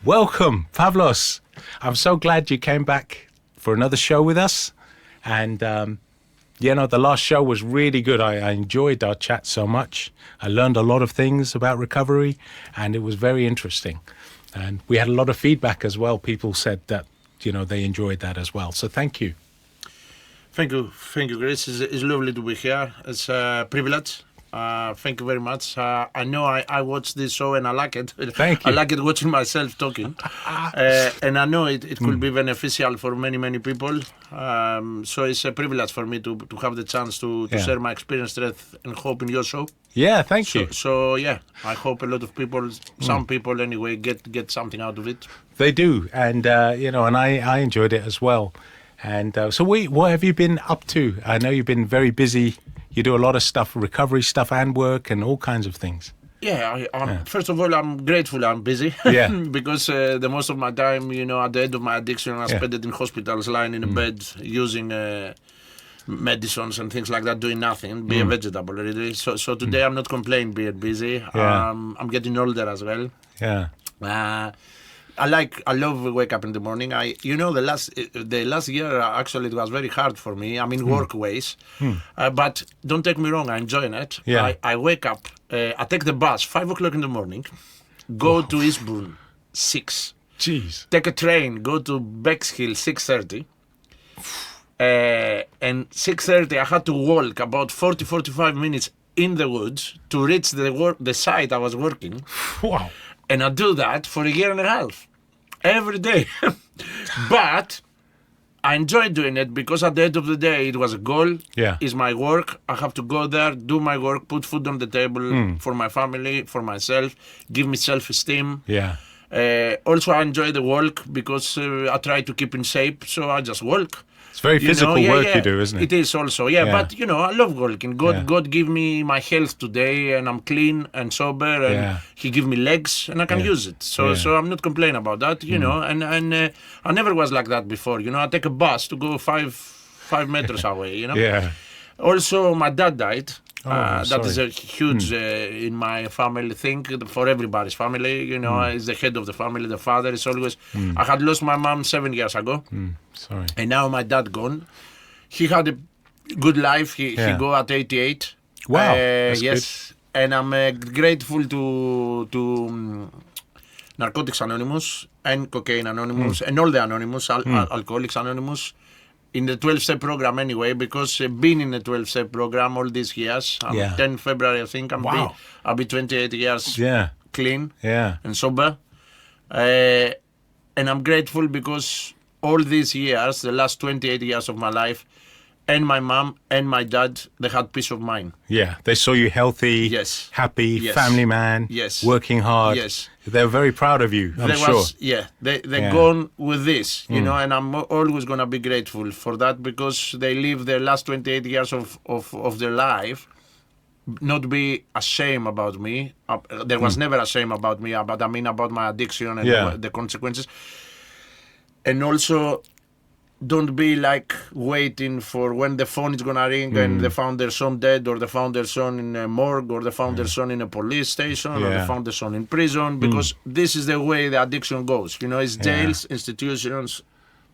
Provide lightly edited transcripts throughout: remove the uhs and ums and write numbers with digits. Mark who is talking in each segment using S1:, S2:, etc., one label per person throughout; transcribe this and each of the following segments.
S1: Welcome, Pavlos. I'm so glad you came back for another show with us. And, the last show was really good. I enjoyed our chat so much. I learned a lot of things about recovery, and it was very interesting. And we had a lot of feedback as well. People said that, they enjoyed that as well. So thank you.
S2: Thank you, Chris. It's lovely to be here. It's a privilege. Thank you very much. I know I watched this show and I like it.
S1: Thank you.
S2: I like it watching myself talking. And I know it could be beneficial for many, many people. So it's a privilege for me to have the chance to share my experience, strength, and hope in your show.
S1: Yeah, thank you.
S2: So I hope a lot of people, some people anyway, get something out of it.
S1: They do. And, and I enjoyed it as well. And so what have you been up to? I know you've been very busy. You do a lot of stuff, recovery stuff and work and all kinds of things.
S2: Yeah, first of all, I'm grateful I'm busy.
S1: Yeah.
S2: Because the most of my time, at the end of my addiction, I spent it in hospitals, lying in a bed, using medicines and things like that, doing nothing, be a vegetable really. So today I'm not complaining being busy.
S1: Yeah.
S2: I'm getting older as well.
S1: Yeah.
S2: I love wake up in the morning. The last year actually it was very hard for me. I mean, work ways, but don't take me wrong, I'm enjoying it.
S1: Yeah.
S2: I wake up, I take the bus 5 o'clock in the morning, go to Eastbourne 6.
S1: Jeez.
S2: Take a train, go to Bexhill 6:30. And 6:30 I had to walk about 45 minutes in the woods to reach the site I was working.
S1: Wow.
S2: And I do that for a year and a half, every day. But I enjoy doing it because at the end of the day, it was a goal.
S1: Yeah.
S2: It's my work. I have to go there, do my work, put food on the table for my family, for myself, give me self-esteem.
S1: Yeah.
S2: Also, I enjoy the walk because I try to keep in shape, so I just walk.
S1: It's very physical work you do, isn't it?
S2: It is also, but I love walking. God give me my health today, and I'm clean and sober, and He give me legs, and I can use it. So I'm not complaining about that, And I never was like that before. I take a bus to go five meters away.
S1: Yeah.
S2: Also, my dad died.
S1: Oh,
S2: that is a huge in my family thing, for everybody's family, is the head of the family, the father is always. I had lost my mom 7 years ago.
S1: Sorry.
S2: And now my dad gone. He had a good life. He go at 88.
S1: Wow. That's
S2: yes. Good. And I'm grateful to Narcotics Anonymous and Cocaine Anonymous and all the Anonymous, Alcoholics Anonymous. In the 12-step program anyway, because being in the 12-step program all these years, 10 February I think, I'll be 28 years clean and sober. And I'm grateful because all these years, the last 28 years of my life, and my mom and my dad, they had peace of mind.
S1: Yeah, they saw you healthy, happy, family man, working hard.
S2: Yes.
S1: They're very proud of you, I'm sure.
S2: They're gone with this, and I'm always going to be grateful for that because they live their last 28 years of their life, not be ashamed about me. There was never a shame about me, but I mean about my addiction and the consequences. And also, don't be like waiting for when the phone is gonna ring and they found their son dead, or they found their son in a morgue, or they found their son in a police station, or they found their son in prison, because this is the way the addiction goes. It's jails, institutions,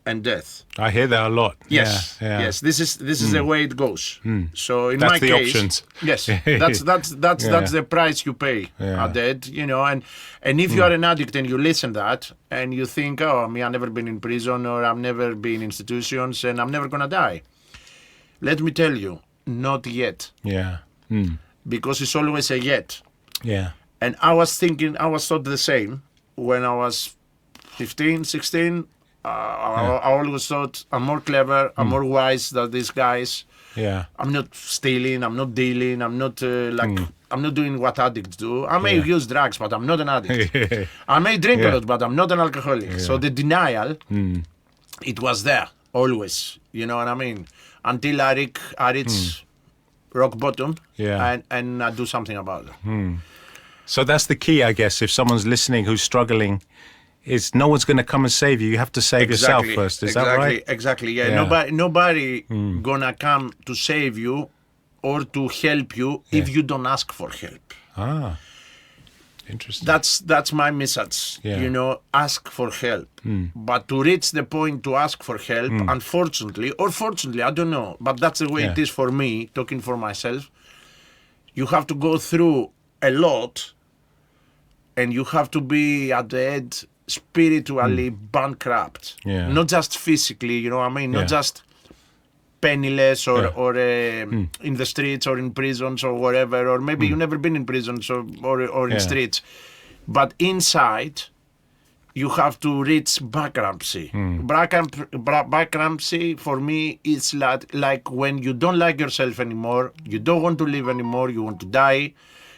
S2: and death.
S1: I hear that a lot.
S2: Yes, yes. This is the way it goes. So in
S1: that's
S2: my
S1: the
S2: case,
S1: options.
S2: yes, that's the price you pay at the end. And if you are an addict and you listen that and you think, I've never been in prison, or I've never been in institutions, and I'm never gonna die. Let me tell you, not yet.
S1: Yeah.
S2: Because it's always a yet.
S1: Yeah.
S2: And I was thought the same when I was 15, 16. I always thought I'm more clever, I'm more wise than these guys.
S1: Yeah.
S2: I'm not stealing, I'm not dealing, I'm not I'm not doing what addicts do. I may use drugs, but I'm not an addict. I may drink a lot, but I'm not an alcoholic. So the denial, it was there always. You know what I mean? Until I reach rock bottom and I do something about it.
S1: So that's the key, I guess. If someone's listening who's struggling, is no one's going to come and save you. You have to save yourself first. Is that right?
S2: Exactly. Yeah. Nobody gonna come to save you or to help you if you don't ask for help.
S1: Interesting.
S2: That's my message.
S1: Yeah.
S2: You know, ask for help. But to reach the point to ask for help, unfortunately, or fortunately, I don't know, but that's the way it
S1: Yeah.
S2: is for me, talking for myself. You have to go through a lot, and you have to be at the end spiritually bankrupt.
S1: Yeah.
S2: Not just physically, you know what I mean? Not
S1: Yeah.
S2: just penniless or,
S1: Yeah.
S2: or in the streets or in prisons or whatever, or maybe you've never been in prisons or in
S1: Yeah.
S2: streets. But inside, you have to reach bankruptcy. Bankruptcy for me is like when you don't like yourself anymore, you don't want to live anymore, you want to die,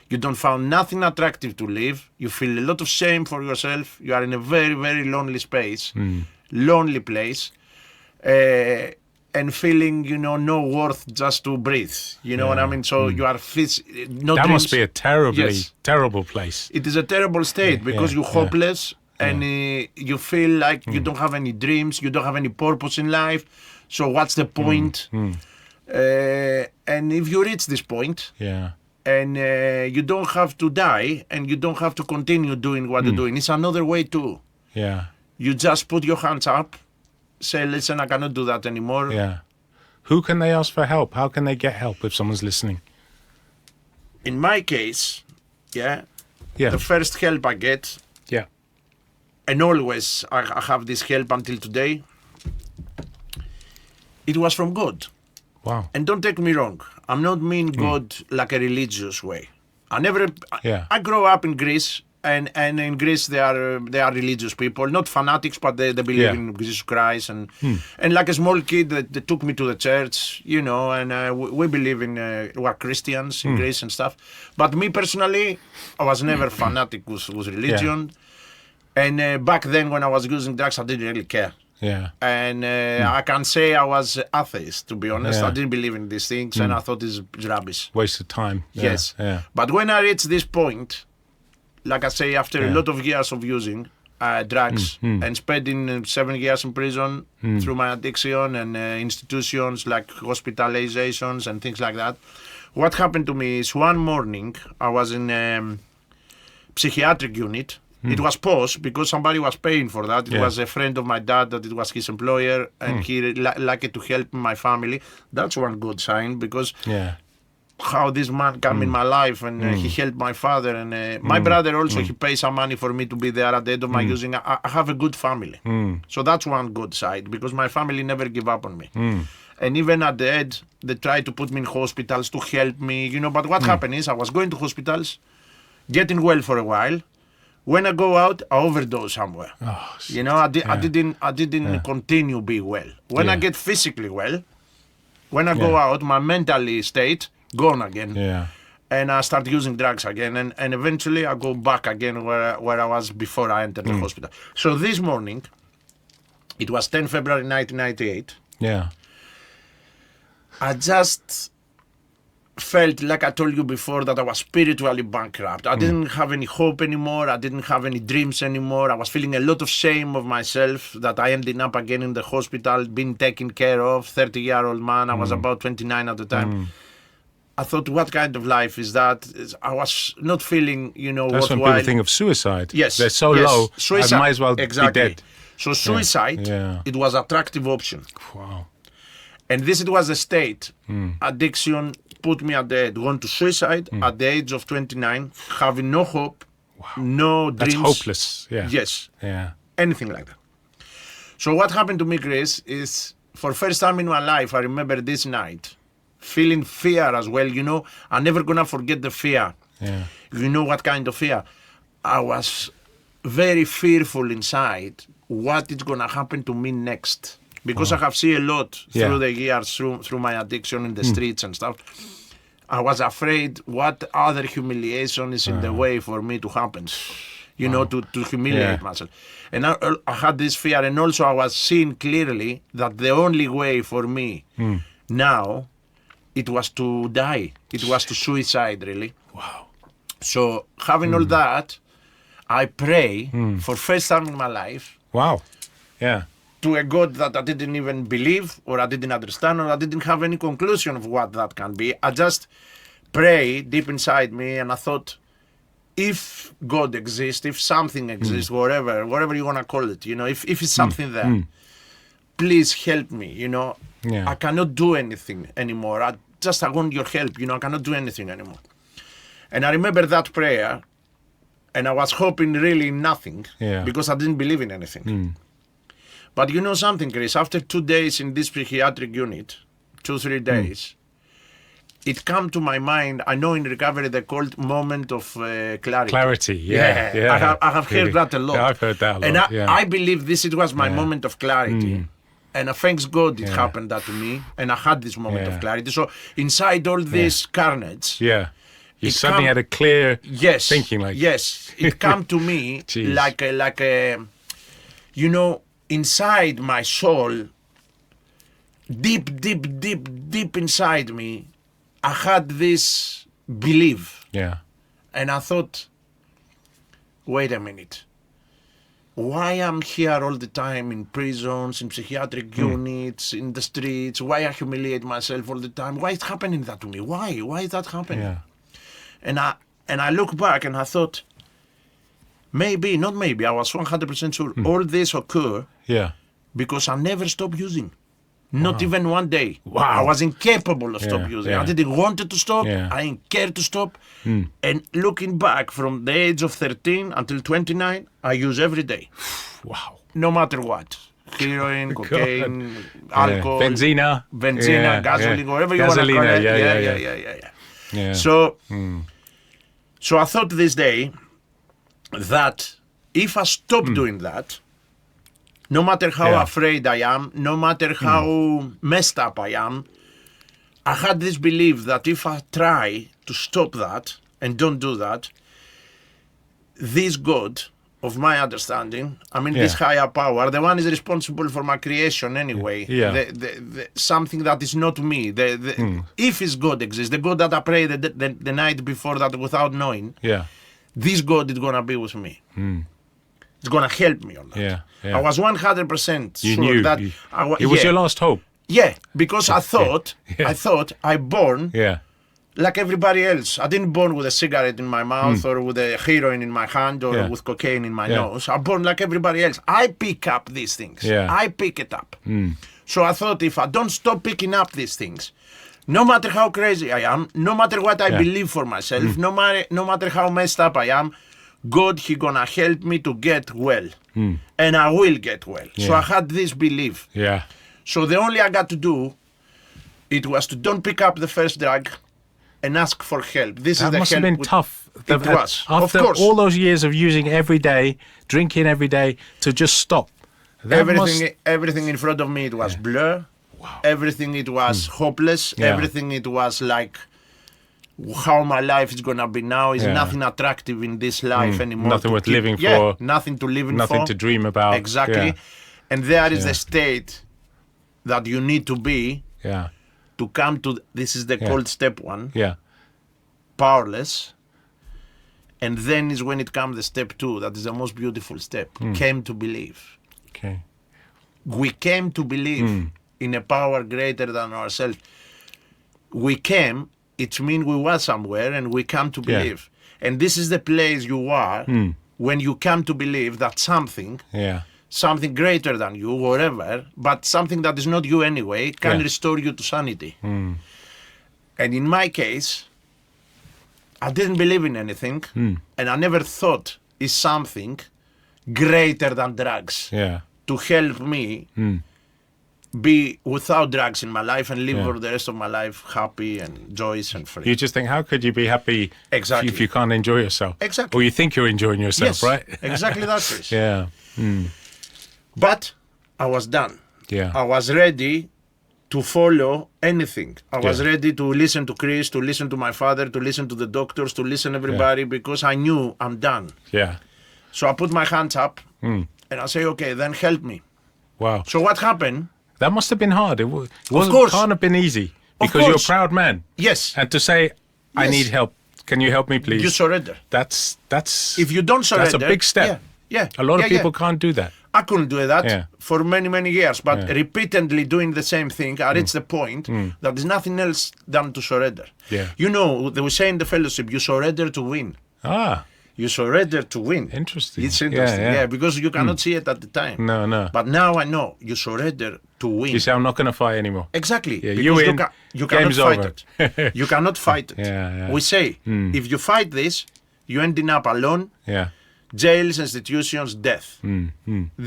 S2: you don't find nothing attractive to live, you feel a lot of shame for yourself, you are in a very, very lonely space, lonely place, and feeling, you know, no worth just to breathe. You know what I mean? So you are no
S1: That
S2: dreams.
S1: must be a terrible place.
S2: It is a terrible state because you're hopeless and you feel like you don't have any dreams, you don't have any purpose in life. So what's the point? And if you reach this point
S1: Yeah.
S2: and you don't have to die and you don't have to continue doing what you're doing, it's another way too.
S1: Yeah.
S2: You just put your hands up, say, listen, I cannot do that anymore.
S1: Yeah. Who can they ask for help? How can they get help if someone's listening?
S2: In my case,
S1: Yeah.
S2: the first help I get,
S1: Yeah.
S2: and always I have this help until today, it was from God.
S1: Wow.
S2: And don't take me wrong, I'm not mean God like a religious way.
S1: Yeah.
S2: I grew up in Greece, and in Greece they are religious people, not fanatics, but they believe
S1: Yeah.
S2: in Jesus Christ, and like a small kid they took me to the church, you know, and we believe in we're Christians in Greece and stuff. But me personally, I was never fanatic with religion, and back then when I was using drugs, I didn't really care.
S1: Yeah.
S2: And I can say I was atheist, to be honest.
S1: Yeah.
S2: I didn't believe in these things, and I thought this is rubbish.
S1: Waste of time. Yeah.
S2: Yes.
S1: Yeah.
S2: But when I reached this point, like I say, after a
S1: Yeah.
S2: lot of years of using drugs and spending 7 years in prison through my addiction and institutions like hospitalizations and things like that, what happened to me is one morning I was in psychiatric unit. It was paused because somebody was paying for that. It
S1: Yeah.
S2: was a friend of my dad that it was his employer, and he liked to help my family. That's one good sign because
S1: Yeah.
S2: how this man came in my life and he helped my father and my brother also. He paid some money for me to be there at the end of my using. I have a good family, so that's one good side because my family never give up on me. And even at the end, they tried to put me in hospitals to help me, you know. But what happened is I was going to hospitals, getting well for a while. When I go out, I overdose somewhere.
S1: Oh,
S2: You know, I didn't continue be well. When I get physically well, when I go out, my mentally state gone again.
S1: Yeah.
S2: And I start using drugs again, and eventually I go back again where I was before I entered the hospital. So this morning, it was 10 February 1998,
S1: Yeah.
S2: I just felt like I told you before that I was spiritually bankrupt. I didn't have any hope anymore. I didn't have any dreams anymore. I was feeling a lot of shame of myself that I ended up again in the hospital, being taken care of, 30-year-old man. I was about 29 at the time. I thought, what kind of life is that? I was not feeling, you know,
S1: That's when
S2: worthwhile.
S1: people think of suicide.
S2: Yes.
S1: They're so
S2: yes.
S1: low,
S2: Suicide.
S1: I might as well
S2: exactly.
S1: be dead.
S2: So suicide,
S1: Yeah.
S2: it was attractive option.
S1: Wow.
S2: And it was a state. Addiction put me at the edge, going to suicide at the age of 29, having no hope, no
S1: That's
S2: dreams.
S1: hopeless. Yeah.
S2: Yes,
S1: Yeah.
S2: anything like that. So what happened to me, Chris, is for first time in my life, I remember this night, feeling fear as well. You know, I'm never gonna forget the fear.
S1: Yeah.
S2: You know what kind of fear? I was very fearful inside. What is gonna happen to me next? Because I have seen a lot through the years, through my addiction in the streets and stuff. I was afraid what other humiliation is in the way for me to happen. You know, to humiliate myself. And I had this fear, and also I was seeing clearly that the only way for me now, it was to die. It was to suicide, really.
S1: Wow.
S2: So having all that, I pray for first time in my life
S1: Wow. Yeah.
S2: to a God that I didn't even believe, or I didn't understand, or I didn't have any conclusion of what that can be. I just pray deep inside me, and I thought, if God exists, if something exists, whatever you want to call it, if it's something there, please help me,
S1: Yeah.
S2: I cannot do anything anymore. I want your help, I cannot do anything anymore. And I remember that prayer, and I was hoping really nothing, because I didn't believe in anything. But you know something, Chris, after 2 days in this psychiatric unit, 2-3 days, it come to my mind, I know in recovery they called moment of clarity.
S1: Clarity, yeah.
S2: I have heard that a lot.
S1: Yeah, I've heard that a lot,
S2: And I believe it was my moment of clarity. And thanks God it happened that to me, and I had this moment of clarity. So inside all this carnage,
S1: you suddenly had a clear thinking, like
S2: it come to me like a inside my soul, deep inside me, I had this belief.
S1: Yeah.
S2: And I thought, wait a minute. Why I'm here all the time in prisons, in psychiatric units, in the streets? Why I humiliate myself all the time? Why is happening that to me? Why? Why is that happening?
S1: Yeah.
S2: And I look back and I thought, maybe, not maybe, I was 100% sure all this occurred because I never stopped using. Not even one day.
S1: Wow.
S2: I was incapable of stop using. I didn't want to stop. I didn't care to stop. And looking back from the age of 13 until 29, I use every day.
S1: Wow.
S2: No matter what. Heroin, cocaine, alcohol.
S1: Benzina,
S2: gasoline, whatever you want to call it.
S1: Yeah.
S2: So I thought this day that if I stop doing that, no matter how afraid I am, no matter how messed up I am, I had this belief that if I try to stop that and don't do that, this God of my understanding, this higher power, the one is responsible for my creation anyway, the something that is not me, if his God exists, the God that I prayed the night before that without knowing, this God is going to be with me. It's going to help me on that. I was 100% sure that
S1: it was your last hope.
S2: Yeah, because I thought I born like everybody else. I didn't born with a cigarette in my mouth or with a heroin in my hand or with cocaine in my nose. I born like everybody else. I pick up these things. I pick it up. So I thought if I don't stop picking up these things, no matter how crazy I am, no matter what I believe for myself, no matter how messed up I am, God, He gonna help me to get well. And I will get well. So I had this belief. So the only I got to do, it was to don't pick up the first drug and ask for help.
S1: That must have been tough.
S2: It was.
S1: After
S2: of course.
S1: all those years of using every day, drinking every day, to just stop.
S2: Everything in front of me, it was blur.
S1: Wow.
S2: Everything, it was hopeless. Everything, it was like how my life is going to be now is nothing attractive in this life anymore.
S1: Nothing worth living for.
S2: Nothing to live in for.
S1: Nothing to dream about.
S2: Exactly. And there is the state that you need to be to come to, this is the called step 1. Powerless. And then is when it comes the step 2, that is the most beautiful step. Came to believe.
S1: Okay.
S2: We came to believe in a power greater than ourselves. We came, it means we were somewhere and we come to believe. And this is the place you are when you come to believe that something greater than you, whatever, but something that is not you anyway, can restore you to sanity. And in my case, I didn't believe in anything, and I never thought is something greater than drugs to help me be without drugs in my life and live for the rest of my life happy and joyous and free.
S1: You just think, how could you be happy if you can't enjoy yourself?
S2: Exactly.
S1: Or you think you're enjoying yourself, right?
S2: Exactly that, Chris.
S1: Yeah.
S2: But I was done. I was ready to follow anything. I was ready to listen to Chris, to listen to my father, to listen to the doctors, to listen to everybody because I knew I'm done. So I put my hands up and I say, okay, then help me.
S1: Wow.
S2: So what happened?
S1: That must have been hard. It
S2: course.
S1: Can't have been easy because you're a proud man.
S2: Yes.
S1: And to say, I need help. Can you help me, please?
S2: You surrender.
S1: That's
S2: if you don't surrender,
S1: that's a big step. A lot of people can't do that.
S2: I couldn't do that for many, many years, but repeatedly doing the same thing, I reached the point that there's nothing else than to surrender. You know, they were saying in the fellowship, you surrender to win. You surrender to win.
S1: Interesting.
S2: It's interesting,
S1: Yeah, yeah.
S2: because you cannot see it at the time.
S1: No.
S2: But now I know you surrender to win.
S1: You say, I'm not going to fight anymore.
S2: Exactly.
S1: Yeah,
S2: because
S1: you win,
S2: you cannot
S1: game's
S2: fight
S1: over.
S2: it. You cannot fight it.
S1: Yeah.
S2: We say, if you fight this, you ending up alone,
S1: Yeah.
S2: jails, institutions, death.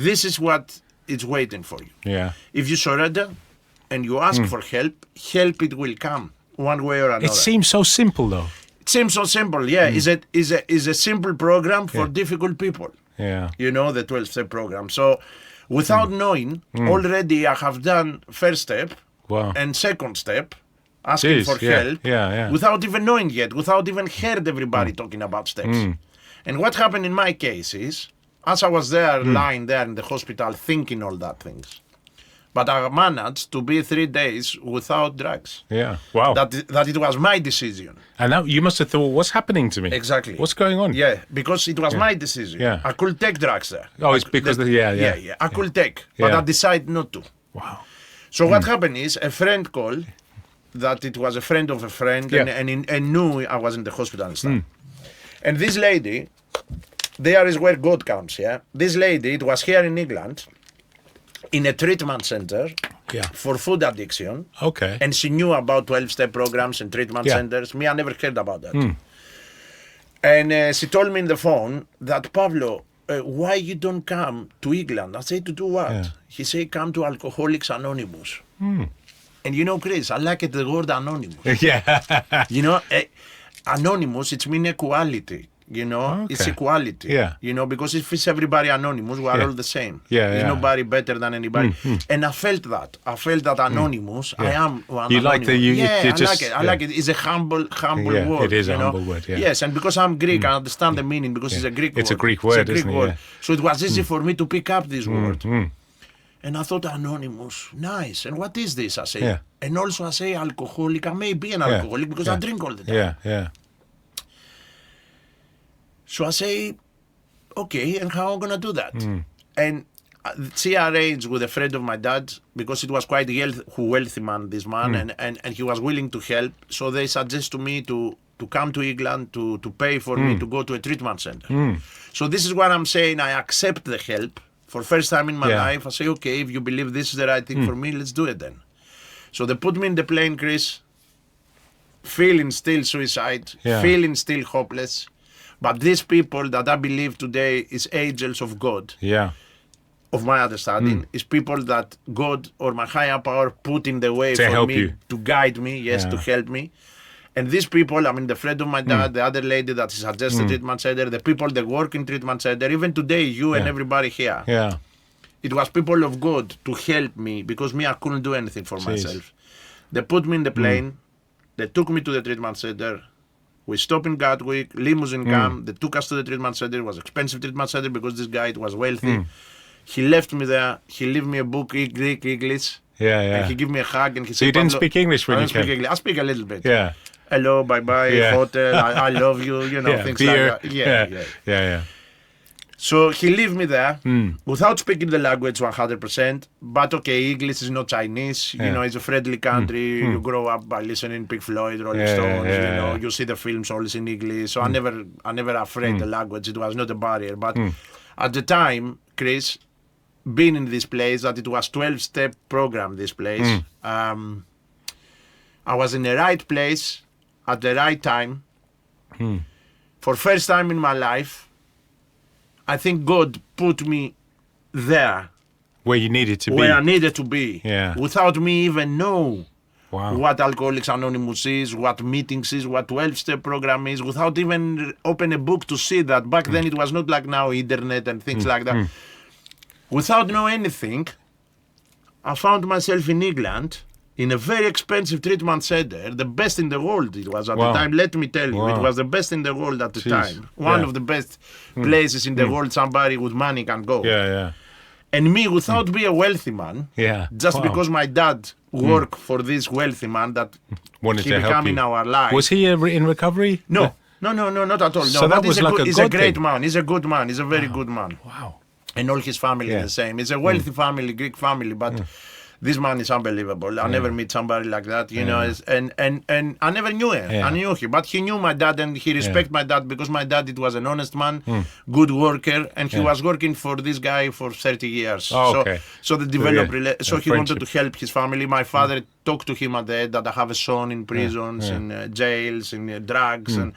S2: This is what is waiting for you.
S1: Yeah.
S2: If you surrender and you ask for help it will come one way or another.
S1: It seems so simple, though.
S2: It seems so simple, yeah. It's a simple program for difficult people.
S1: Yeah.
S2: You know, the 12-step program. So without knowing, already I have done first step
S1: Wow.
S2: and second step, asking
S1: Jeez,
S2: for
S1: yeah,
S2: help,
S1: yeah.
S2: without even knowing yet, without even heard everybody talking about steps. And what happened in my case is, as I was there, lying there in the hospital, thinking all that things, but I managed to be 3 days without drugs.
S1: Yeah. Wow.
S2: That it was my decision.
S1: And now you must have thought, what's happening to me?
S2: Exactly.
S1: What's going on?
S2: Yeah, because it was my decision.
S1: Yeah.
S2: I could take drugs there.
S1: Oh, it's because
S2: Yeah. I could take, but
S1: Yeah.
S2: I decided not to.
S1: Wow.
S2: So what happened is a friend called, that it was a friend of a friend, and knew I was in the hospital and stuff. And this lady, there is where God comes, yeah? This lady, it was here in England, in a treatment center for food addiction.
S1: Okay.
S2: And she knew about 12-step programs and treatment centers. Me, I never heard about that. And she told me in the phone that, Pavlo, why you don't come to England? I said, to do what?
S1: Yeah.
S2: He said, come to Alcoholics Anonymous. And you know, Chris, I like the word anonymous.
S1: Yeah.
S2: You know, anonymous, it means equality. You know, it's equality.
S1: Yeah.
S2: You know, because if it's everybody anonymous, we are all the same. There's nobody better than anybody. And I felt that. I felt that anonymous. I am
S1: You
S2: anonymous.
S1: like the
S2: I like it. I like it. It's a humble word.
S1: It is a
S2: you know?
S1: humble word. Yeah.
S2: Yes, and because I'm Greek, I understand the meaning because it's a Greek word.
S1: It's a Greek word, isn't it? Yeah.
S2: So it was easy for me to pick up this word. And I thought, anonymous, nice. And what is this? I say.
S1: Yeah.
S2: And also I say alcoholic. I may be an alcoholic because I drink all the time.
S1: Yeah.
S2: So I say, okay, and how am I going to do that? And she arranged with a friend of my dad, because it was quite a wealthy man, this man, and he was willing to help. So they suggest to me to come to England to pay for me to go to a treatment center. So this is what I'm saying. I accept the help for first time in my life. I say, okay, if you believe this is the right thing for me, let's do it then. So they put me in the plane, Chris, feeling still suicide, feeling still hopeless. But these people that I believe today is angels of God, of my understanding, is people that God or my higher power put in the way
S1: to
S2: for
S1: help
S2: me,
S1: you.
S2: to guide me, to help me. And these people, I mean, the friend of my dad, the other lady that suggested treatment center, the people that work in treatment center, even today, you and everybody here, it was people of God to help me, because me, I couldn't do anything for myself. They put me in the plane, they took me to the treatment center. We stopped in Gatwick, limousine came, they took us to the treatment center. It was expensive treatment center because this guy was wealthy. He left me there. He left me a book, Greek English. And he gave me a hug and he said,
S1: so you didn't speak English when you came?
S2: I speak a little bit.
S1: Yeah.
S2: Hello, bye-bye, hotel, I love you, you know, things
S1: beer.
S2: like that.
S1: Yeah.
S2: So he left me there without speaking the language 100%. But okay, English is not Chinese. You know, it's a friendly country. You grow up by listening Pink Floyd, Rolling Stones. You know, you see the films always in English. So I never afraid the language. It was not a barrier. But at the time, Chris, being in this place, that it was 12-step program. This place, I was in the right place at the right time. For first time in my life. I think God put me there.
S1: Where you needed to be.
S2: Where I needed to be.
S1: Yeah.
S2: Without me even know
S1: Wow.
S2: what Alcoholics Anonymous is, what meetings is, what 12-step program is, without even open a book to see that. Back then it was not like now, internet and things like that. Without knowing anything, I found myself in England in a very expensive treatment center, the best in the world it was at the time. Let me tell you, it was the best in the world at the time. One of the best places in the world somebody with money can go. And me, without being a wealthy man, just because my dad worked for this wealthy man that
S1: wanted
S2: he
S1: to help
S2: became
S1: you.
S2: in our life.
S1: Was he in recovery?
S2: No, not at all. No,
S1: So that
S2: but
S1: was like a
S2: he's
S1: good
S2: a great
S1: thing.
S2: man. He's a good man. He's a very good man.
S1: Wow.
S2: And all his family is the same. It's a wealthy family, Greek family, but this man is unbelievable. I never meet somebody like that, you know. And I never knew him. I knew him, but he knew my dad, and he respected my dad because my dad, it was an honest man, good worker, and he was working for this guy for 30 years.
S1: Oh, okay.
S2: So they developed, so he wanted
S1: friendship.
S2: to help his family. My father talked to him at the end that I have a son in prisons, in jails, in drugs, and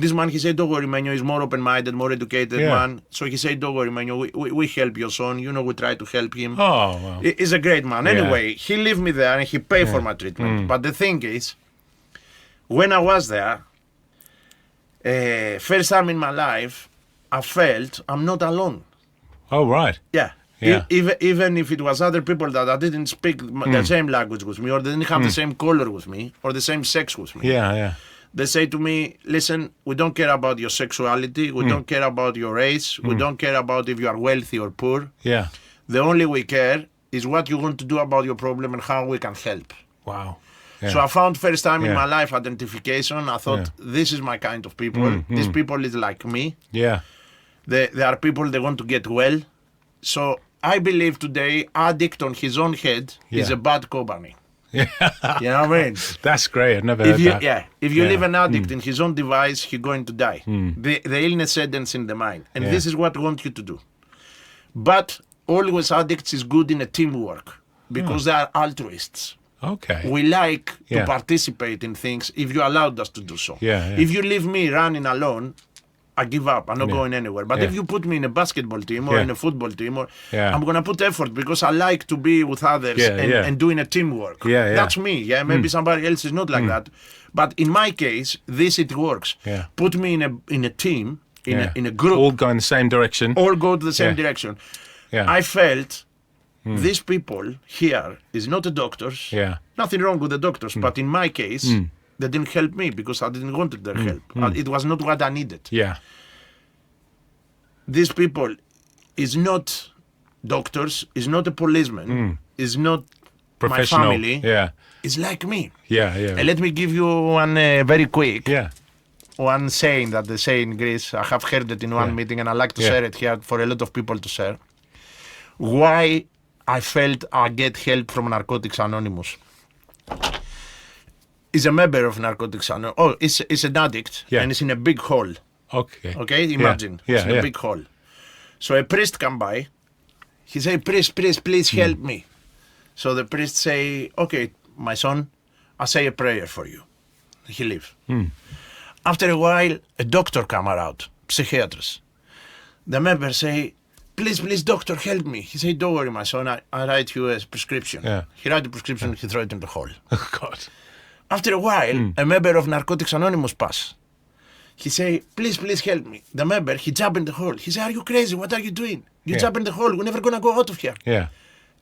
S2: this man, he said, don't worry, man, he's more open-minded, more educated man. So he said, don't worry, man, we help your son. You know, we try to help him.
S1: Oh, wow.
S2: He's a great man. Anyway, he left me there and he paid for my treatment. But the thing is, when I was there, first time in my life, I felt I'm not alone.
S1: Oh, right.
S2: Yeah.
S1: Yeah.
S2: Even if it was other people that I didn't speak the same language with me, or they didn't have the same color with me, or the same sex with me.
S1: Yeah, yeah.
S2: They say to me, listen, we don't care about your sexuality, we don't care about your race, we don't care about if you are wealthy or poor.
S1: Yeah.
S2: The only we care is what you want to do about your problem and how we can help.
S1: Wow. Yeah.
S2: So I found first time in my life identification. I thought, this is my kind of people. These people is like me.
S1: Yeah.
S2: They are people that want to get well. So I believe today, addict on his own head is a bad company.
S1: Yeah.
S2: You know what I mean?
S1: That's great. I've never heard that.
S2: Yeah, if you leave an addict in his own device, he's going to die. The illness settles in the mind, and this is what I want you to do. But always addicts is good in a teamwork because they are altruists.
S1: Okay.
S2: We like to participate in things if you allowed us to do so.
S1: Yeah.
S2: If you leave me running alone, I give up. I'm not going anywhere. But if you put me in a basketball team or in a football team, I'm going to put effort because I like to be with others and doing a teamwork. That's me. Yeah, maybe somebody else is not like that. But in my case, it works. Put me in a team, in a group.
S1: All go in the same direction.
S2: All go to the same direction. I felt these people here is not the doctors. Nothing wrong with the doctors, but in my case, they didn't help me because I didn't want their help. It was not what I needed.
S1: Yeah.
S2: These people is not doctors, is not a policeman, is not my family. It's like me.
S1: Yeah.
S2: And let me give you one very quick. One saying that they say in Greece. I have heard it in one meeting and I like to share it here for a lot of people to share. Why I felt I get help from Narcotics Anonymous. Is a member of Narcotics Anonymous. Oh, it's an addict and it's in a big hall. Okay, imagine. It's in a big hall. So a priest come by. He say, priest, please help me. So the priest say, okay, my son, I say a prayer for you. He leave. After a while, a doctor come around, psychiatrist. The member say, please, doctor, help me. He say, don't worry, my son, I write you a prescription. He write the prescription, he throw it in the hall.
S1: Oh, God.
S2: After a while, a member of Narcotics Anonymous pass. He say, please help me. The member, he jump in the hole. He say, are you crazy? What are you doing? You jump in the hole. We're never going to go out of here.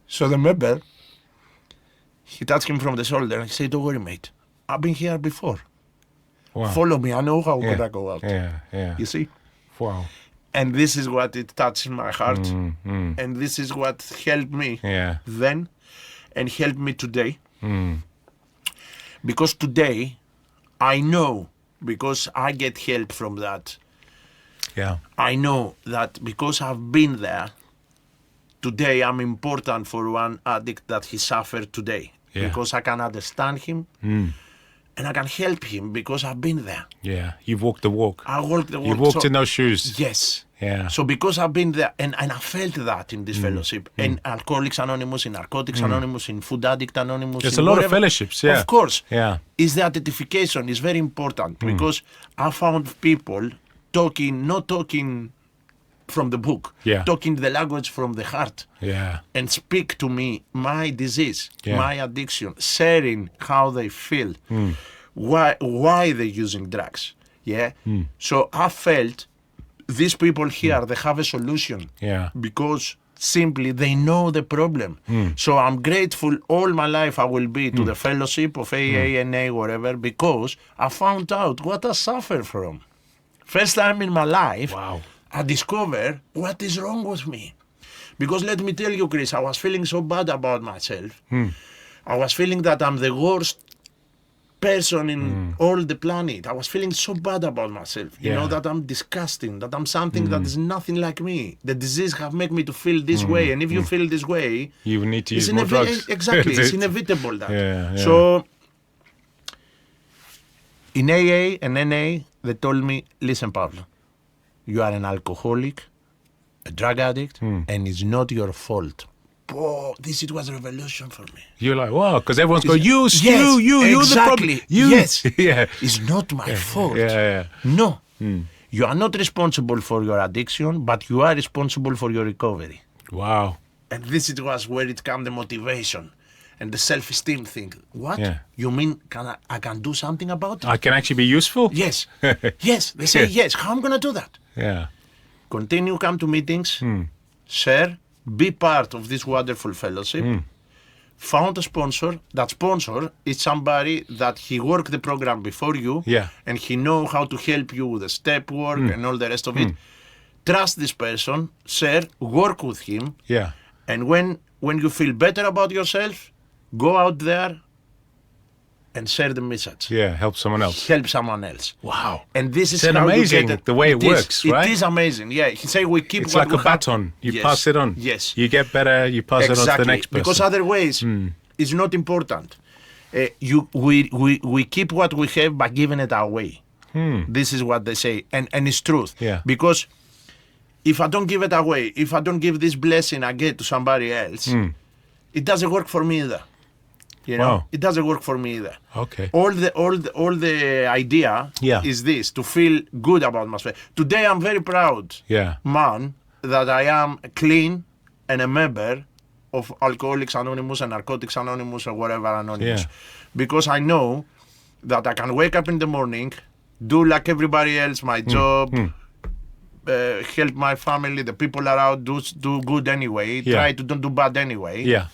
S2: So the member, he touched him from the shoulder and he say, don't worry, mate. I've been here before.
S1: Wow.
S2: Follow me. I know how we're going to go out. You see?
S1: Wow.
S2: And this is what it touched my heart. And this is what helped me then and helped me today. Because today, I know, because I get help from that. I know that because I've been there, today I'm important for one addict that he suffered today. Because I can understand him and I can help him because I've been there.
S1: You've walked the walk.
S2: I walked the walk.
S1: You've walked in those shoes.
S2: Yes. So because I've been there and I felt that in this fellowship, in Alcoholics Anonymous, in Narcotics Anonymous, in Food Addict Anonymous.
S1: There's a lot of fellowships,
S2: Of course. Is the identification is very important because I found people not talking from the book, talking the language from the heart, and speak to me my disease, my addiction, sharing how they feel, why they're using drugs. So I felt these people here, they have a solution because simply they know the problem. So I'm grateful all my life I will be to the fellowship of AA, NA, whatever, because I found out what I suffer from. First time in my life, I discovered what is wrong with me. Because let me tell you, Chris, I was feeling so bad about myself. I was feeling that I'm the worst person in all the planet. I was feeling so bad about myself, you know, that I'm disgusting, that I'm something that is nothing like me. The disease have made me to feel this way, and if you feel this way,
S1: you need to
S2: it's
S1: use more drugs.
S2: Exactly, it's inevitable that.
S1: Yeah.
S2: So in AA and NA, they told me, listen, Pavlo, you are an alcoholic, a drug addict, and it's not your fault. Oh, it was a revolution for me.
S1: You're like, wow, because everyone's going, you're
S2: exactly.
S1: the problem.
S2: Yes.
S1: Yeah.
S2: It's not my fault.
S1: Yeah.
S2: No. You are not responsible for your addiction, but you are responsible for your recovery.
S1: Wow.
S2: And it was where it came the motivation and the self-esteem thing. What?
S1: Yeah.
S2: You mean I can do something about it?
S1: I can actually be useful?
S2: Yes. Yes. They say, yes. How am I going to do that?
S1: Yeah.
S2: Continue, come to meetings, share, be part of this wonderful fellowship. Found a sponsor. That sponsor is somebody that he worked the program before you, and he know how to help you with the step work and all the rest of it. Trust this person, share, work with him, and when you feel better about yourself, go out there and share the message.
S1: Yeah, help someone else.
S2: Help someone else.
S1: Wow.
S2: And this is
S1: it's
S2: how
S1: amazing
S2: you get it.
S1: The way it works, right?
S2: It is amazing, yeah. He say we keep
S1: it's
S2: what
S1: like
S2: we
S1: a baton. You
S2: yes.
S1: pass it on.
S2: Yes.
S1: You get better, you pass it on to the next person.
S2: Because other ways is not important. We keep what we have by giving it away. This is what they say. And it's truth.
S1: Yeah.
S2: Because if I don't give it away, if I don't give this blessing I get to somebody else, it doesn't work for me either. You know, it doesn't work for me either.
S1: Okay.
S2: All the idea is this, to feel good about myself. Today I'm very proud, man, that I am clean and a member of Alcoholics Anonymous and Narcotics Anonymous or whatever Anonymous. Because I know that I can wake up in the morning, do like everybody else my job, help my family, the people around, do good anyway, try to don't do bad anyway.
S1: Yeah.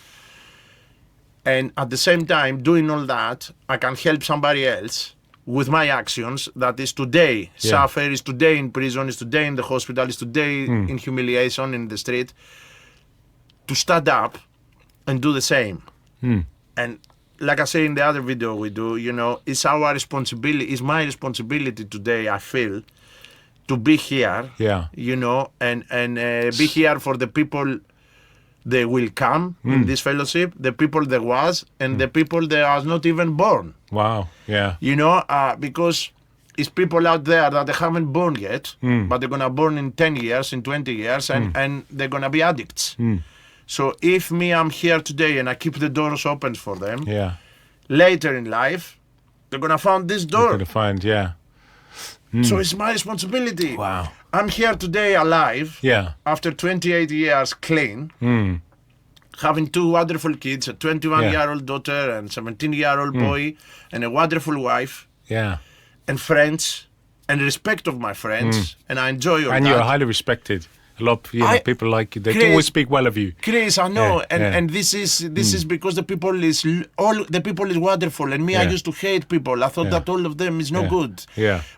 S2: And at the same time, doing all that, I can help somebody else with my actions that is today suffer, is today in prison, is today in the hospital, is today in humiliation in the street, to stand up and do the same. And like I say in the other video we do, you know, it's our responsibility, it's my responsibility today, I feel, to be here, you know, and be here for the people that will come in this fellowship, the people that was, and the people that are not even born.
S1: Wow, yeah.
S2: You know, because it's people out there that they haven't born yet, but they're going to born in 10 years, in 20 years, and they're going to be addicts. So if I'm here today and I keep the doors open for them, later in life, they're going to find this door.
S1: They're going to find,
S2: So it's my responsibility.
S1: Wow.
S2: I'm here today alive, after 28 years clean, having two wonderful kids, a 21-year-old daughter and 17-year-old boy, and a wonderful wife, and friends, and respect of my friends, and I enjoy all that.
S1: And you're highly respected. A lot of people like you. They always speak well of you.
S2: Chris, I know, and this is because the people is wonderful, and me, I used to hate people. I thought that all of them is no good.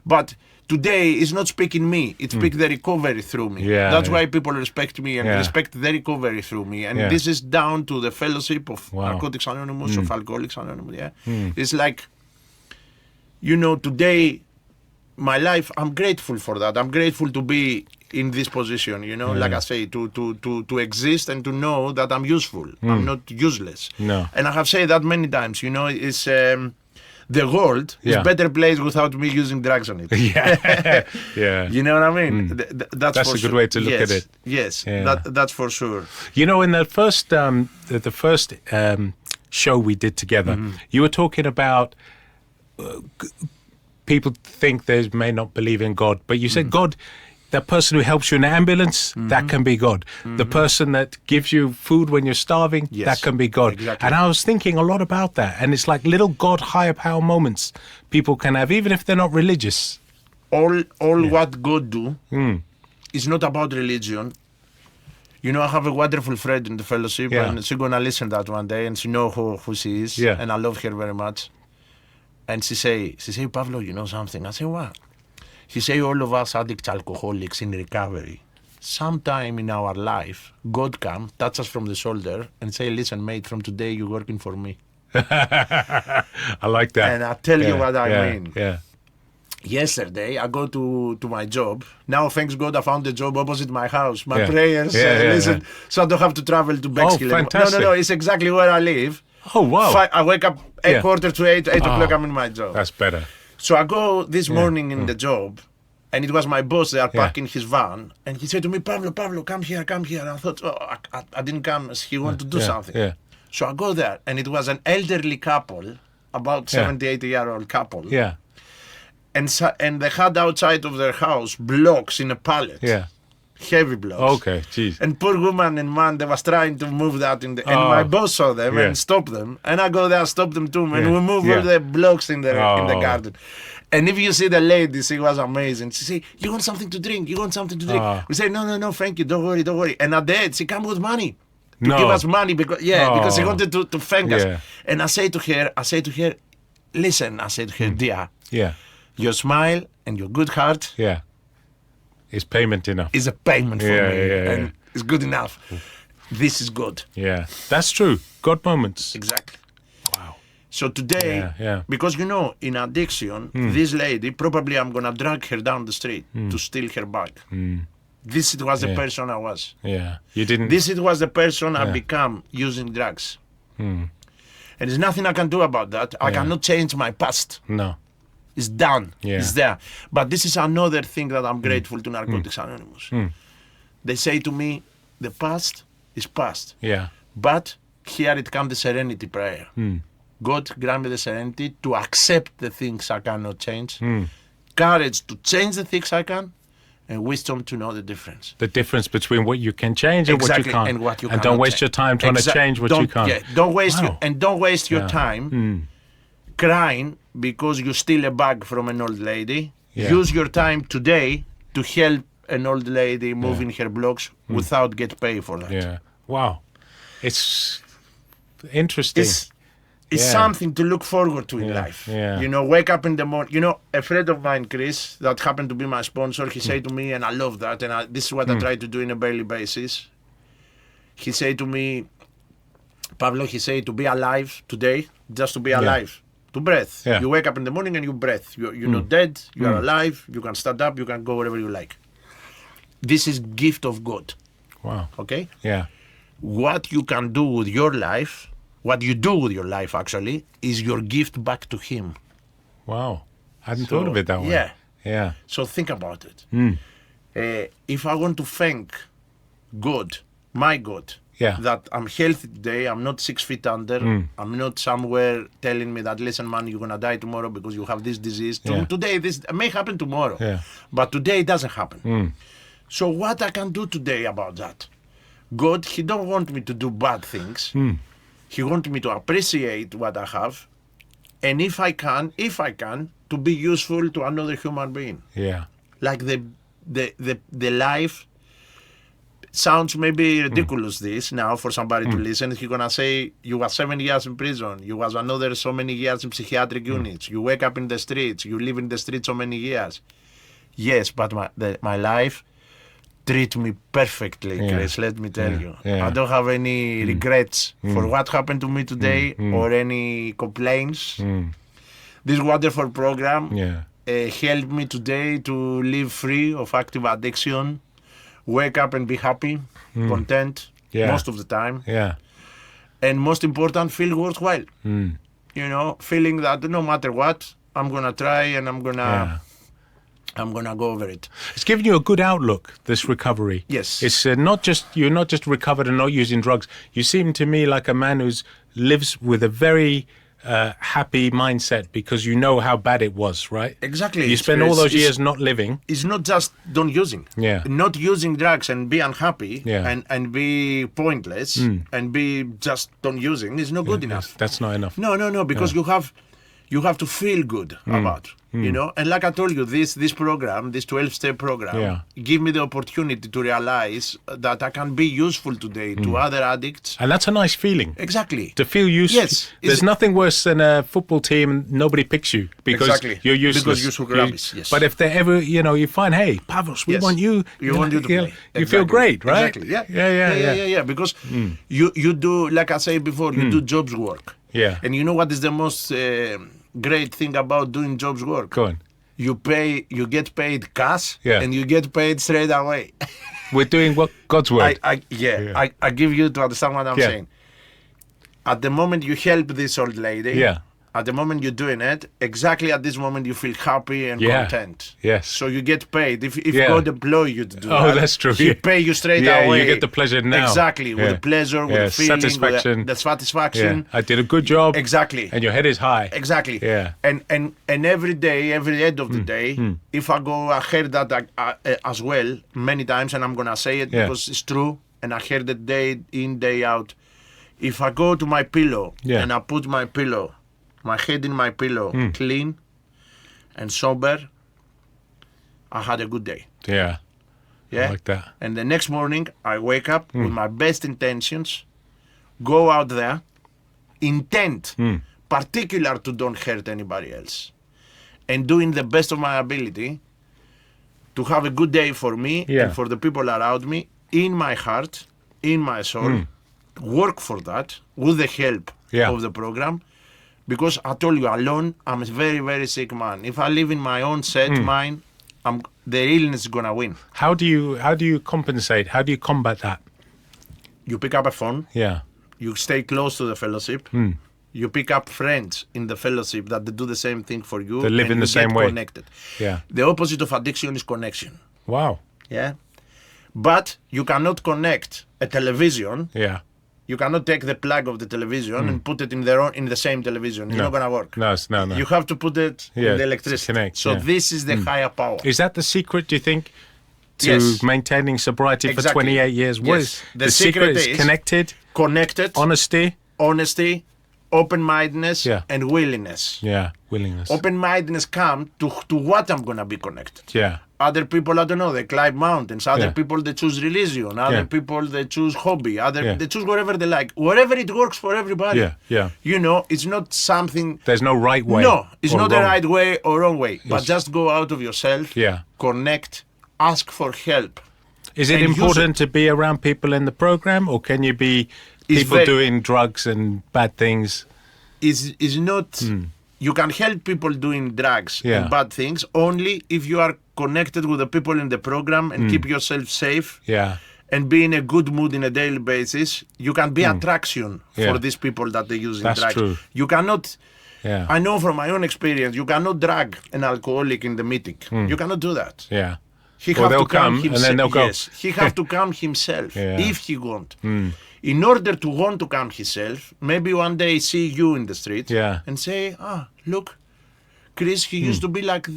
S2: But today is not speaking me; it speaks the recovery through me. That's why people respect me and respect the recovery through me. And this is down to the fellowship of Narcotics Anonymous, of Alcoholics Anonymous. It's like, you know, today, my life. I'm grateful for that. I'm grateful to be in this position, you know, like I say, to exist and to know that I'm useful. I'm not useless.
S1: No.
S2: And I have said that many times, you know, it's the world is better place without me using drugs on it. You know what I mean? That's
S1: a good way to look at it.
S2: Yes, that's for sure.
S1: You know, in the first show we did together, you were talking about people think they may not believe in God, but you said God. That person who helps you in the ambulance, that can be God. The person that gives you food when you're starving, that can be God.
S2: Exactly.
S1: And I was thinking a lot about that. And it's like little God higher power moments people can have, even if they're not religious.
S2: All what God do is not about religion. You know, I have a wonderful friend in the fellowship, and she's going to listen to that one day, and she know who she is, and I love her very much. And she say, Pavlo, you know something? I say, what? He say, all of us addicts, alcoholics in recovery, sometime in our life, God come, touch us from the shoulder and say, listen, mate, from today you're working for me.
S1: I like that.
S2: And I'll tell you what I mean.
S1: Yeah.
S2: Yesterday, I go to my job. Now, thanks God, I found a job opposite my house. My
S1: Yeah.
S2: prayers, listen, so I don't have to travel to Bexhill.
S1: fantastic.
S2: No, it's exactly where I live.
S1: Oh, wow.
S2: I wake up
S1: Yeah.
S2: 7:45, 8 o'clock, I'm in my job.
S1: That's better.
S2: So I go this morning in the job, and it was my boss there parking his van, and he said to me, Pavlo, come here. I thought, I didn't come, he wanted to do something.
S1: Yeah.
S2: So I go there, and it was an elderly couple, about 70, 80-year-old couple.
S1: Yeah.
S2: And they had outside of their house blocks in a pallet.
S1: Yeah.
S2: Heavy blocks.
S1: Okay. Jeez.
S2: And poor woman and man, they was trying to move that and my boss saw them and stopped them. And I go there, stop them too, and we move all the blocks in the garden. And if you see the lady, she was amazing. She say, you want something to drink? We say, no, thank you, don't worry. And at the end, she come with money. To give us money because she wanted to thank us. And I say to her, listen, dear.
S1: Yeah.
S2: Your smile and your good heart
S1: is payment enough.
S2: is a payment for me.
S1: Yeah.
S2: And it's good enough. This is good.
S1: Yeah. That's true. God moments.
S2: Exactly.
S1: Wow.
S2: So today, because in addiction, this lady, probably I'm going to drag her down the street to steal her bag. This was the person I was.
S1: Yeah. You didn't.
S2: This was the person I become using drugs. And there's nothing I can do about that. I cannot change my past.
S1: No.
S2: It's done.
S1: Yeah.
S2: It's there. But this is another thing that I'm grateful to Narcotics Anonymous. They say to me, the past is past.
S1: Yeah.
S2: But here it comes the serenity prayer. God grant me the serenity to accept the things I cannot change, courage to change the things I can, and wisdom to know the difference.
S1: The difference between what you can change and what you can't.
S2: And what you
S1: and
S2: cannot
S1: don't waste
S2: change.
S1: your time trying to change what you can't.
S2: Yeah, don't waste
S1: Wow.
S2: don't waste your time crying because you steal a bag from an old lady.
S1: Yeah.
S2: Use your time today to help an old lady moving her blocks without get paid for that.
S1: Yeah. Wow. It's interesting.
S2: It's something to look forward to in life.
S1: Yeah.
S2: You know, wake up in the morning. A friend of mine, Chris, that happened to be my sponsor, he said to me, and I love that, and this is what I try to do on a daily basis. He said to me, Pavlo, he said, to be alive today, just to be alive, to breathe.
S1: Yeah.
S2: You wake up in the morning and you breathe. You're not dead, you are alive, you can stand up, you can go wherever you like. This is gift of God.
S1: Wow.
S2: Okay?
S1: Yeah.
S2: What you can do with your life, what you do with your life actually, is your gift back to Him.
S1: Wow. I hadn't thought of it that way.
S2: Yeah.
S1: Yeah.
S2: So think about it. If I want to thank God, my God, that I'm healthy today, I'm not 6 feet under, I'm not somewhere telling me that, listen, man, you're going to die tomorrow because you have this disease. Today, this may happen tomorrow, but today it doesn't happen. So what I can do today about that? God, He don't want me to do bad things. He wants me to appreciate what I have, and if I can, to be useful to another human being.
S1: Yeah.
S2: Like the life sounds maybe ridiculous this now for somebody to listen. He's gonna say you was 7 years in prison, you was another so many years in psychiatric units, you wake up in the streets, you live in the streets so many years. Yes, but my life treat me perfectly, Chris, let me tell you. I don't have any regrets for what happened to me today or any complaints. This wonderful program helped me today to live free of active addiction, wake up and be happy, content most of the time. And most important, feel worthwhile. You know, feeling that no matter what, I'm going to try and I'm going to go over it.
S1: It's given you a good outlook, this recovery.
S2: Yes.
S1: It's you're not just recovered and not using drugs. You seem to me like a man who lives with a very happy mindset because you know how bad it was, right?
S2: Exactly.
S1: You spend all those years not living.
S2: It's not just don't using. Not using drugs and be unhappy and be pointless and be just don't using is not good enough.
S1: That's not enough.
S2: No, because you have to feel good about, you know. And like I told you, this program, this 12-step program, give me the opportunity to realize that I can be useful today to other addicts.
S1: And that's a nice feeling.
S2: Exactly.
S1: To feel useful.
S2: Yes.
S1: There's nothing worse than a football team and nobody picks you because you're useless.
S2: Because you're so rubbish, yes.
S1: But if they ever, you find, hey, Pavlos, we want you.
S2: We want you to play.
S1: You feel great, right?
S2: Exactly. Yeah. Because you do, like I said before, you do jobs work.
S1: Yeah.
S2: And you know what is the most great thing about doing jobs work?
S1: Go on.
S2: You get paid cash,
S1: Yeah.
S2: and you get paid straight away.
S1: We're doing what God's word.
S2: I give you to understand what I'm
S1: Yeah.
S2: saying. At the moment you help this old lady,
S1: Yeah.
S2: at the moment you're doing it, exactly at this moment you feel happy and
S1: Yeah.
S2: content.
S1: Yes.
S2: So you get paid. If
S1: Yeah.
S2: God employ you to do
S1: Oh,
S2: that,
S1: that's true.
S2: He
S1: Yeah.
S2: pay you straight
S1: Yeah,
S2: away.
S1: you get the pleasure now.
S2: Exactly, with
S1: Yeah.
S2: the pleasure, with
S1: Yeah,
S2: the feeling,
S1: satisfaction.
S2: with the satisfaction.
S1: Yeah. I did a good job.
S2: Exactly.
S1: And your head is high.
S2: Exactly.
S1: Yeah.
S2: And every day, every end of the day, if I go, I heard that as well many times, and I'm gonna say it
S1: Yeah.
S2: because it's true, and I heard it day in, day out. If I go to my pillow
S1: Yeah.
S2: and I put my head in my pillow, clean and sober, I had a good day.
S1: Yeah.
S2: Yeah.
S1: I like that.
S2: And the next morning, I wake up with my best intentions, go out there, intent, particular to don't hurt anybody else, and doing the best of my ability to have a good day for me
S1: Yeah.
S2: and for the people around me, in my heart, in my soul, work for that with the help
S1: Yeah.
S2: of the program. Because I told you, alone, I'm a very, very sick man. If I live in my own set mind, the illness is gonna win.
S1: How do you compensate? How do you combat that?
S2: You pick up a phone,
S1: Yeah.
S2: you stay close to the fellowship, you pick up friends in the fellowship that they do the same thing for you.
S1: They live
S2: and
S1: in the
S2: you
S1: same
S2: get
S1: way.
S2: Connected.
S1: Yeah.
S2: The opposite of addiction is connection.
S1: Wow.
S2: Yeah. But you cannot connect a television.
S1: Yeah.
S2: You cannot take the plug of the television and put it in the same television. It's not gonna work.
S1: No.
S2: You have to put it
S1: Yeah,
S2: in the
S1: to
S2: electricity.
S1: connect,
S2: So
S1: yeah.
S2: this is the higher power.
S1: Is that the secret, do you think, to
S2: Yes.
S1: maintaining sobriety for
S2: Exactly.
S1: 28 years? What
S2: Yes.
S1: is
S2: The secret
S1: is
S2: is-
S1: connected,
S2: Connected, honesty, open-mindedness,
S1: Yeah.
S2: and willingness.
S1: Yeah, willingness.
S2: Open-mindedness come to what I'm gonna be connected.
S1: Yeah.
S2: Other people, I don't know, they climb mountains. Other
S1: Yeah.
S2: people, they choose religion. Other
S1: Yeah.
S2: people, they choose hobby.
S1: Yeah.
S2: They choose whatever they like. Whatever it works for everybody.
S1: Yeah, yeah.
S2: You know, it's not something.
S1: There's no right way.
S2: No, it's
S1: or
S2: not the
S1: wrong.
S2: right way or wrong way. But
S1: It's-
S2: just go out of yourself.
S1: Yeah.
S2: Connect. Ask for help.
S1: Is it
S2: and use
S1: important to be around people in the program, or can you be
S2: It's
S1: people
S2: very-
S1: doing drugs and bad things?
S2: Is not. You can help people doing drugs
S1: Yeah.
S2: and bad things only if you are connected with the people in the program and keep yourself safe.
S1: Yeah.
S2: And be in a good mood in a daily basis. You can be attraction
S1: Yeah.
S2: for these people that they use in
S1: That's
S2: drugs.
S1: true.
S2: You cannot.
S1: Yeah.
S2: I know from my own experience, you cannot drag an alcoholic in the meeting. You cannot do that.
S1: Yeah.
S2: He
S1: Or
S2: have
S1: they'll
S2: to come
S1: come, and
S2: himself.
S1: then they'll go.
S2: Yes, he have to come himself
S1: Yeah.
S2: if he want. In order to want to come himself, maybe one day see you in the street
S1: Yeah.
S2: and say, look, Chris, he used to be like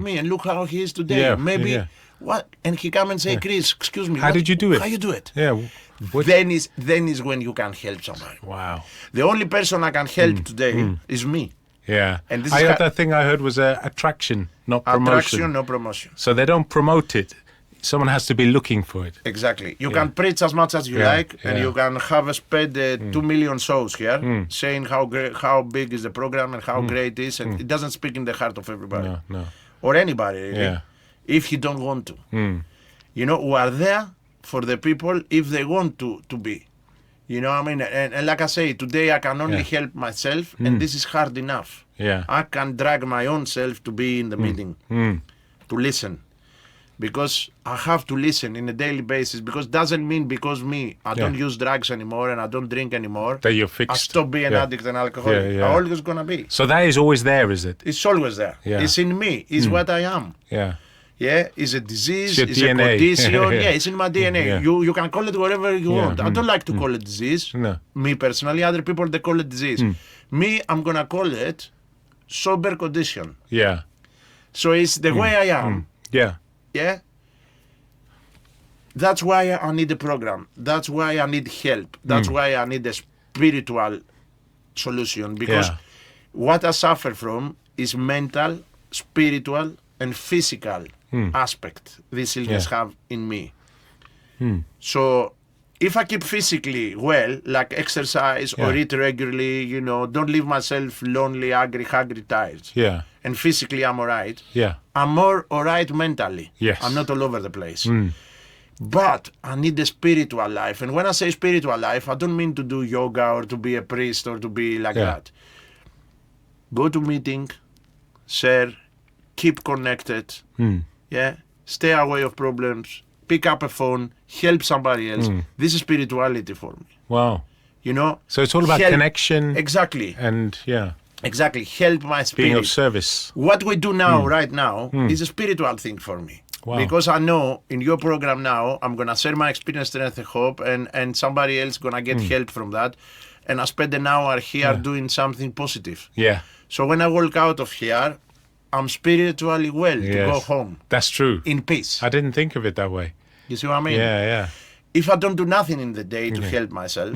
S2: me, and look how he is today.
S1: Yeah,
S2: Maybe
S1: yeah.
S2: what? And he come and say, Chris, excuse me,
S1: How did you do it?
S2: How you do it?
S1: Yeah. What?
S2: Then is when you can help somebody.
S1: Wow.
S2: The only person I can help today is me.
S1: Yeah.
S2: And this
S1: I
S2: is
S1: heard that thing I heard was attraction, not promotion.
S2: Attraction, no promotion.
S1: So they don't promote it. Someone has to be looking for it.
S2: Exactly. You can preach as much as you
S1: Yeah,
S2: like, and
S1: yeah.
S2: you can have spent 2 million shows here, saying how great, how big is the program and how great it is, and it doesn't speak in the heart of everybody
S1: No.
S2: or anybody, really,
S1: Yeah.
S2: if you don't want to. You know, we are there for the people if they want to be. You know what I mean? And like I say, today I can only help myself, and this is hard enough.
S1: Yeah.
S2: I can drag my own self to be in the meeting, to listen. Because I have to listen in a daily basis. Because doesn't mean because I don't use drugs anymore and I don't drink anymore.
S1: That you're
S2: I
S1: fixed.
S2: stop being
S1: Yeah.
S2: addict and alcoholic.
S1: Yeah, yeah.
S2: I'm always gonna be.
S1: So that is always there, is it?
S2: It's always there.
S1: Yeah.
S2: It's in me. It's what I am.
S1: Yeah.
S2: Yeah, it's a disease,
S1: It's your
S2: it's
S1: DNA.
S2: a condition.
S1: Yeah.
S2: Yeah, it's in my DNA.
S1: Yeah.
S2: You can call it whatever you
S1: Yeah.
S2: want. I don't like to call it disease.
S1: No.
S2: Me personally, other people they call it disease. Me, I'm gonna call it sober condition.
S1: Yeah.
S2: So it's the way I am.
S1: Yeah.
S2: Yeah. That's why I need a program. That's why I need help. That's why I need a spiritual solution. Because
S1: Yeah.
S2: what I suffer from is mental, spiritual, and physical aspect this illness have in me. So if I keep physically well, like exercise or
S1: Yeah.
S2: eat regularly, you know, don't leave myself lonely, angry, hungry, tired.
S1: Yeah.
S2: And physically I'm alright.
S1: Yeah.
S2: I'm more alright mentally.
S1: Yes.
S2: I'm not all over the place. But I need a spiritual life. And when I say spiritual life, I don't mean to do yoga or to be a priest or to be like that. Go to meeting, share, keep connected, yeah, stay away of problems, pick up a phone, help somebody else. This is spirituality for me.
S1: Wow.
S2: You know?
S1: So it's all about connection.
S2: Exactly.
S1: And
S2: Exactly. Help my spirit.
S1: being of service.
S2: What we do now, right now, is a spiritual thing for me.
S1: Wow.
S2: Because I know in your program now, I'm going to share my experience, strength, and hope, and somebody else going to get help from that. And I spend an hour here doing something positive.
S1: Yeah.
S2: So when I walk out of here, I'm spiritually well to go home.
S1: That's true.
S2: In peace.
S1: I didn't think of it that way.
S2: You see what I mean?
S1: Yeah.
S2: If I don't do nothing in the day to help myself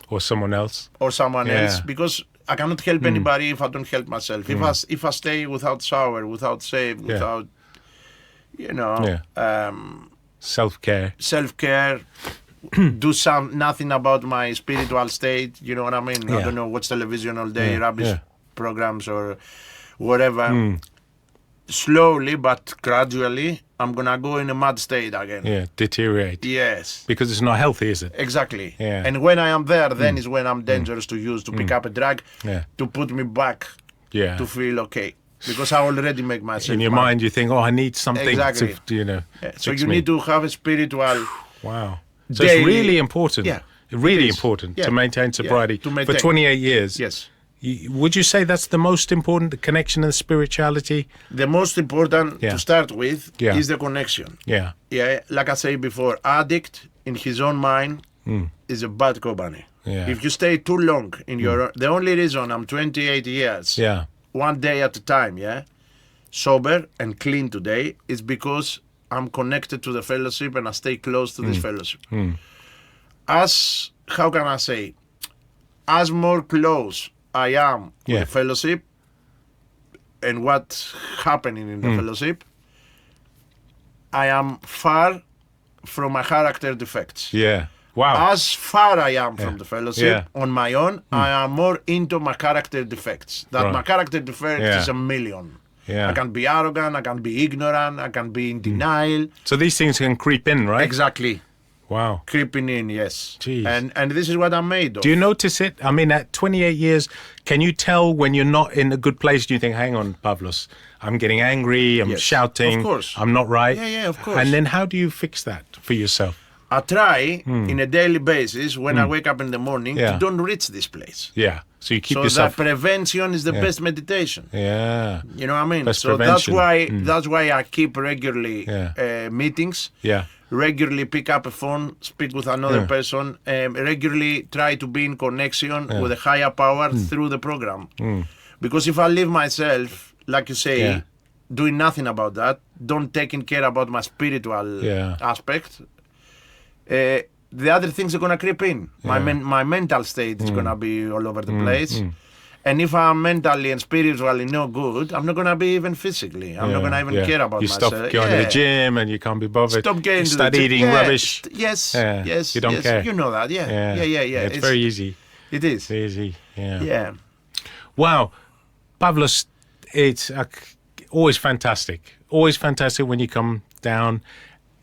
S1: Or someone else.
S2: or someone else, because I cannot help anybody if I don't help myself. If I stay without shower, without shave, without,
S1: Self-care.
S2: self-care, do nothing about my spiritual state, you know what I mean? I don't know, watch television all day, rubbish programs or whatever. Slowly but gradually, I'm gonna go in a mad state again.
S1: Yeah, deteriorate.
S2: Yes.
S1: Because it's not healthy, is it?
S2: Exactly.
S1: Yeah.
S2: And when I am there, then is when I'm dangerous to use, to pick up a drug, to put me back
S1: Yeah.
S2: to feel okay. Because I already make myself
S1: In your
S2: mad.
S1: mind, you think, I need something
S2: Exactly.
S1: to,
S2: So
S1: fix
S2: you
S1: me.
S2: need to have a spiritual.
S1: Wow. So
S2: daily-
S1: it's really important.
S2: Yeah,
S1: Really
S2: it is.
S1: important
S2: Yeah.
S1: to maintain sobriety
S2: to
S1: for
S2: maintain.
S1: 28 years.
S2: Yes.
S1: Would you say that's the most important, the connection and spirituality?
S2: The most important to start with
S1: Yeah.
S2: is the connection.
S1: Yeah.
S2: Yeah, like I said before, addict in his own mind is a bad company.
S1: Yeah.
S2: If you stay too long in your the only reason I'm 28 years,
S1: Yeah.
S2: one day at a time, sober and clean today, is because I'm connected to the fellowship and I stay close to this fellowship. As, how can I say, as more close I am with the fellowship and what's happening in the fellowship, I am far from my character defects.
S1: Yeah. Wow.
S2: As far I am from the fellowship on my own, I am more into my character defects. That my character defects is a million.
S1: Yeah.
S2: I can be arrogant, I can be ignorant, I can be in denial.
S1: So these things can creep in, right?
S2: Exactly.
S1: Wow.
S2: Creeping in, yes.
S1: Jeez.
S2: And this is what I'm made of.
S1: Do you notice it? I mean, at 28 years, can you tell when you're not in a good place? Do you think, hang on, Pavlos, I'm getting angry, I'm shouting,
S2: of course.
S1: I'm not right?
S2: Yeah, of course.
S1: And then how do you fix that for yourself?
S2: I try in a daily basis when I wake up in the morning to don't reach this place.
S1: Yeah. So you keep
S2: So
S1: yourself...
S2: that prevention is the best meditation.
S1: Yeah.
S2: You know what I mean?
S1: Best
S2: So
S1: prevention.
S2: that's why I keep regularly meetings.
S1: Yeah.
S2: Regularly pick up a phone, speak with another person, regularly try to be in connection with a higher power through the program. Because if I leave myself, like you say, doing nothing about that, don't taking care about my spiritual aspect, the other things are gonna creep in. My mental state is gonna be all over the place. And if I'm mentally and spiritually no good, I'm not gonna be even physically. I'm not gonna even care about myself.
S1: You stop going to the gym and you can't be bothered.
S2: Stop getting
S1: you
S2: to
S1: start
S2: the gym.
S1: eating rubbish.
S2: Yes.
S1: You don't care.
S2: You know that. Yeah.
S1: It's very easy.
S2: It is.
S1: It's easy. Yeah.
S2: Yeah.
S1: Wow. Pavlos, it's always fantastic. Always fantastic when you come down.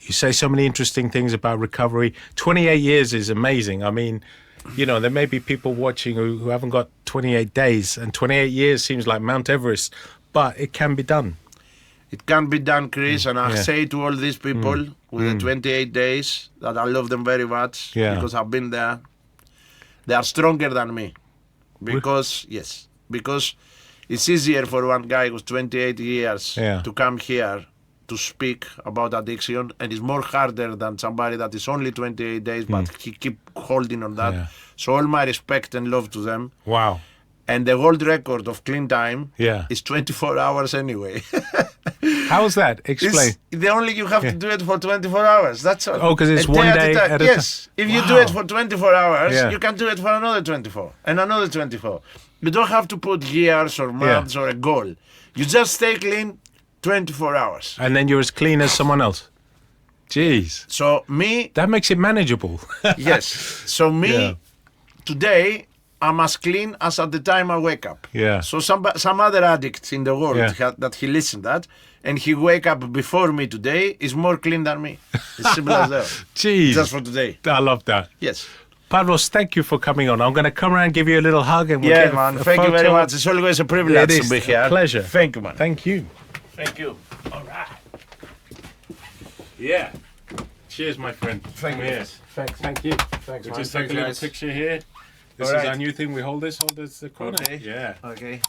S1: You say so many interesting things about recovery. 28 years is amazing. I mean, there may be people watching who haven't got 28 days, and 28 years seems like Mount Everest, but it can be done.
S2: It can be done, Chris, and I say to all these people with the 28 days that I love them very much because I've been there. They are stronger than me. Because it's easier for one guy who's 28 years to come here to speak about addiction, and it's more harder than somebody that is only 28 days, but he keep holding on that. So all my respect and love to them.
S1: Wow.
S2: And the world record of clean time is 24 hours anyway.
S1: How's that? Explain.
S2: You have to do it for 24 hours. That's all.
S1: Oh, because it's
S2: a
S1: one
S2: day
S1: day at a time.
S2: Yes. If you do it for 24 hours,
S1: Yeah.
S2: you can do it for another 24 and another 24. You don't have to put years or months or a goal. You just stay clean 24 hours.
S1: And then you're as clean as someone else. Jeez.
S2: So me,
S1: That makes it manageable.
S2: yes. So me, today, I'm as clean as at the time I wake up.
S1: Yeah.
S2: So some other addict in the world
S1: Yeah.
S2: that he listened at, and he wake up before me today is more clean than me. It's simple as that.
S1: Jeez.
S2: Just for today.
S1: I love that.
S2: Yes.
S1: Pavlos, thank you for coming on. I'm going to come around and give you a little hug. And we'll
S2: Yeah,
S1: get
S2: man.
S1: a
S2: Thank you very
S1: photo.
S2: much. It's always a
S1: It
S2: privilege
S1: is
S2: to be here.
S1: a pleasure.
S2: Thank you, man.
S1: Thank you.
S2: Thank you.
S1: All right. Yeah. Cheers, my friend.
S2: Thank you.
S1: Yes. Thank you.
S2: Thanks,
S1: We'll
S2: man.
S1: just take a
S2: Thanks,
S1: little
S2: guys.
S1: picture here. This
S2: All
S1: is
S2: right.
S1: our new thing. We hold this the corner.
S2: Okay.
S1: Yeah.
S2: Okay.